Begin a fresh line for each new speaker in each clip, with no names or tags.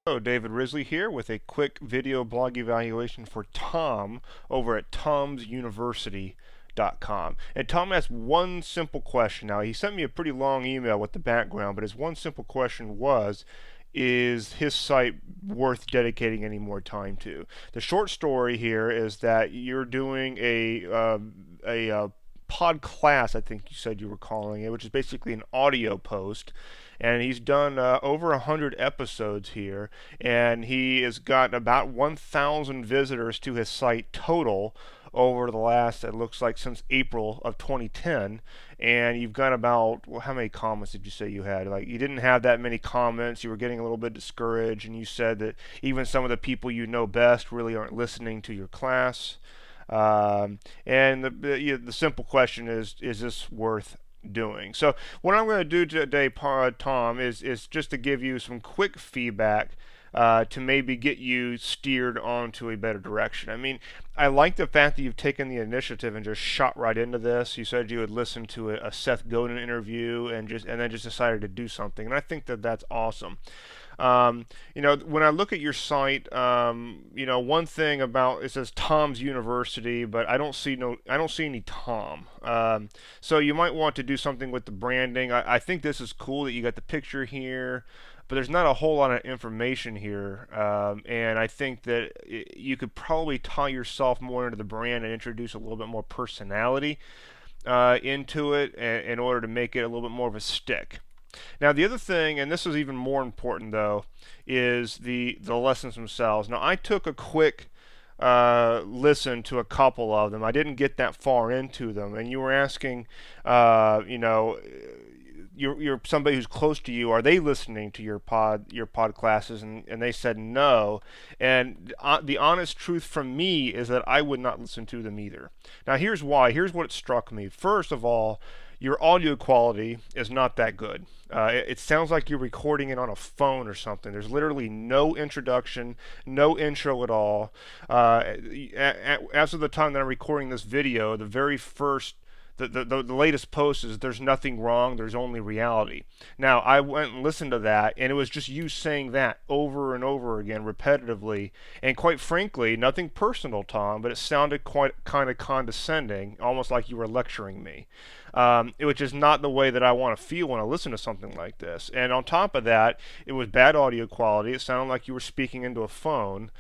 Hello, David Risley here with a quick video blog evaluation for Tom over at tomsuniversity.com. And Tom asked one simple question. Now, he sent me a pretty long email with the background, but his one simple question was, is his site worth dedicating any more time to? The short story here is that you're doing a pod class, I think you said you were calling it, which is basically an audio post. And he's done over 100 episodes here, and he has got about 1,000 visitors to his site total over the last, it looks like, since April of 2010. And you've got about, well, how many comments did you say you had? Like, you didn't have that many comments. You were getting a little bit discouraged, and you said that even some of the people you know best really aren't listening to your class. And the simple question is this worth doing? So what I'm going to do today, Tom, is just to give you some quick feedback to maybe get you steered onto a better direction. I mean, I like the fact that you've taken the initiative and just shot right into this. You said you would listen to a Seth Godin interview and then just decided to do something, and I think that that's awesome. When I look at your site, one thing about it says Tom's University, but I don't see any Tom. So you might want to do something with the branding. I think this is cool that you got the picture here, but there's not a whole lot of information here, and I think that you could probably tie yourself more into the brand and introduce a little bit more personality into it in order to make it a little bit more of a stick. Now, the other thing, and this is even more important though, is the lessons themselves. Now, I took a quick listen to a couple of them. I didn't get that far into them, and you were asking, you're somebody who's close to you. Are they listening to your pod classes? And they said no. And the honest truth from me is that I would not listen to them either. Now, here's why. Here's what struck me. First of all, your audio quality is not that good. It sounds like you're recording it on a phone or something. There's literally no introduction, no intro at all. As of the time that I'm recording this video, the very first the latest post is there's nothing wrong, there's only reality. Now, I went and listened to that, and it was just you saying that over and over again repetitively, and quite frankly, nothing personal, Tom, but it sounded quite kind of condescending, almost like you were lecturing me, which is not the way that I want to feel when I listen to something like this. And on top of that, it was bad audio quality. It sounded like you were speaking into a phone,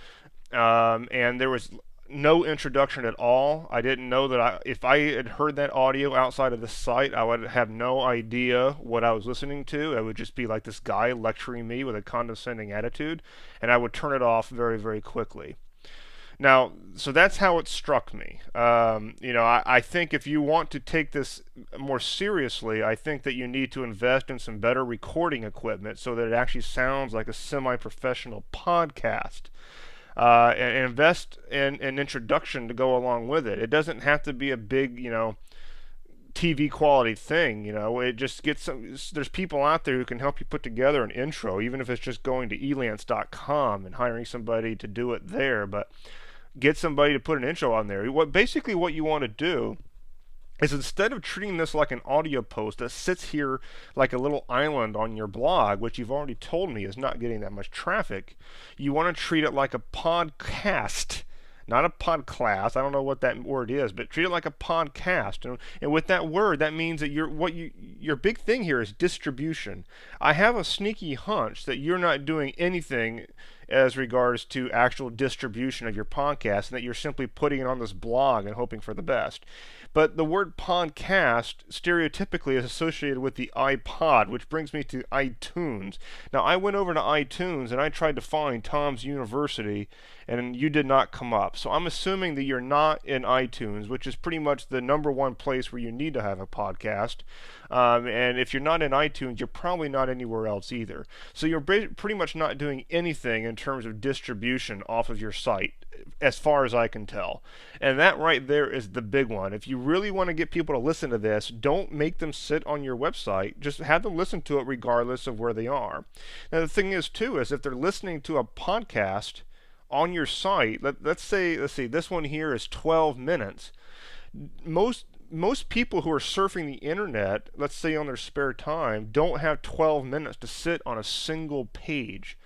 and there was no introduction at all. I didn't know that if I had heard that audio outside of the site, I would have no idea what I was listening to. It would just be like this guy lecturing me with a condescending attitude, and I would turn it off very, very quickly. Now, so that's how it struck me. I think if you want to take this more seriously, I think that you need to invest in some better recording equipment so that it actually sounds like a semi-professional podcast. And invest in an introduction to go along with it. It doesn't have to be a big, TV quality thing. It just gets some. There's people out there who can help you put together an intro, even if it's just going to elance.com and hiring somebody to do it there. But get somebody to put an intro on there. Basically what you want to do is, instead of treating this like an audio post that sits here like a little island on your blog, which you've already told me is not getting that much traffic, you want to treat it like a podcast, not a pod class. I don't know what that word is, but treat it like a podcast. And with that word, that means that your big thing here is distribution. I have a sneaky hunch that you're not doing anything as regards to actual distribution of your podcast, and that you're simply putting it on this blog and hoping for the best. But the word podcast stereotypically is associated with the iPod, which brings me to iTunes. Now, I went over to iTunes and I tried to find Tom's University, and you did not come up. So I'm assuming that you're not in iTunes, which is pretty much the number one place where you need to have a podcast. And if you're not in iTunes, you're probably not anywhere else either. So you're pretty much not doing anything in terms of distribution off of your site, as far as I can tell. And that right there is the big one. If you really want to get people to listen to this, don't make them sit on your website. Just have them listen to it regardless of where they are. Now, the thing is, too, is if they're listening to a podcast on your site, let's see, this one here is 12 minutes. Most people who are surfing the internet, let's say on their spare time, don't have 12 minutes to sit on a single page.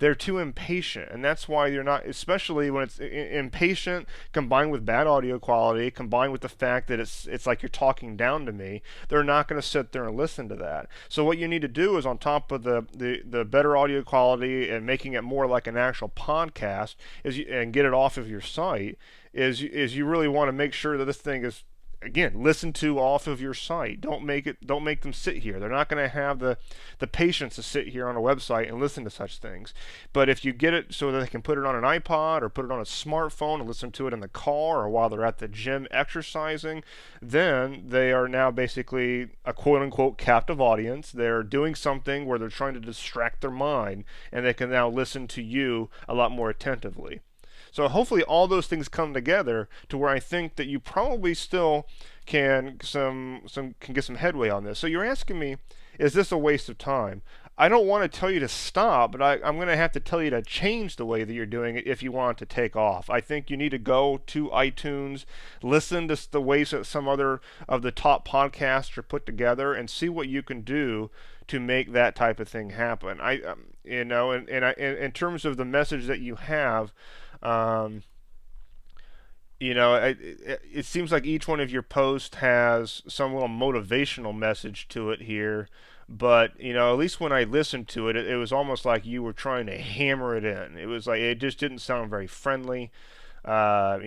They're too impatient, and that's why you're not, especially when it's impatient combined with bad audio quality, combined with the fact that it's like you're talking down to me. They're not going to sit there and listen to that. So what you need to do is, on top of the better audio quality and making it more like an actual podcast, and get it off of your site, is you really want to make sure that this thing is, again, listen to off of your site. Don't make them sit here. They're not going to have the patience to sit here on a website and listen to such things. But if you get it so that they can put it on an iPod or put it on a smartphone and listen to it in the car or while they're at the gym exercising, then they are now basically a quote unquote captive audience. They're doing something where they're trying to distract their mind, and they can now listen to you a lot more attentively. So hopefully all those things come together to where I think that you probably still can get some headway on this. So you're asking me, is this a waste of time? I don't want to tell you to stop, but I'm going to have to tell you to change the way that you're doing it if you want it to take off. I think you need to go to iTunes, listen to the ways that some other of the top podcasts are put together, and see what you can do to make that type of thing happen. In terms of the message that you have, um, it seems like each one of your posts has some little motivational message to it here, but at least when I listened to it, it was almost like you were trying to hammer it in. It was like it just didn't sound very friendly. That's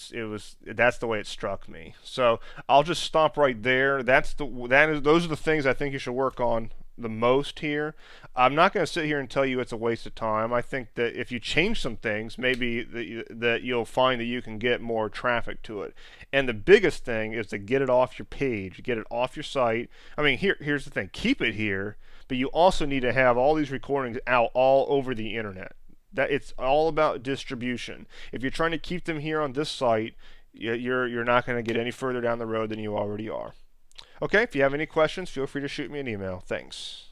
the way it struck me. So I'll just stop right there. Those are the things I think you should work on the most here. I'm not going to sit here and tell you it's a waste of time. I think that if you change some things, maybe that you'll find that you can get more traffic to it. And the biggest thing is to get it off your page, get it off your site. I mean, here's the thing: keep it here, but you also need to have all these recordings out all over the internet. That it's all about distribution. If you're trying to keep them here on this site, you're not going to get any further down the road than you already are. Okay, if you have any questions, feel free to shoot me an email. Thanks.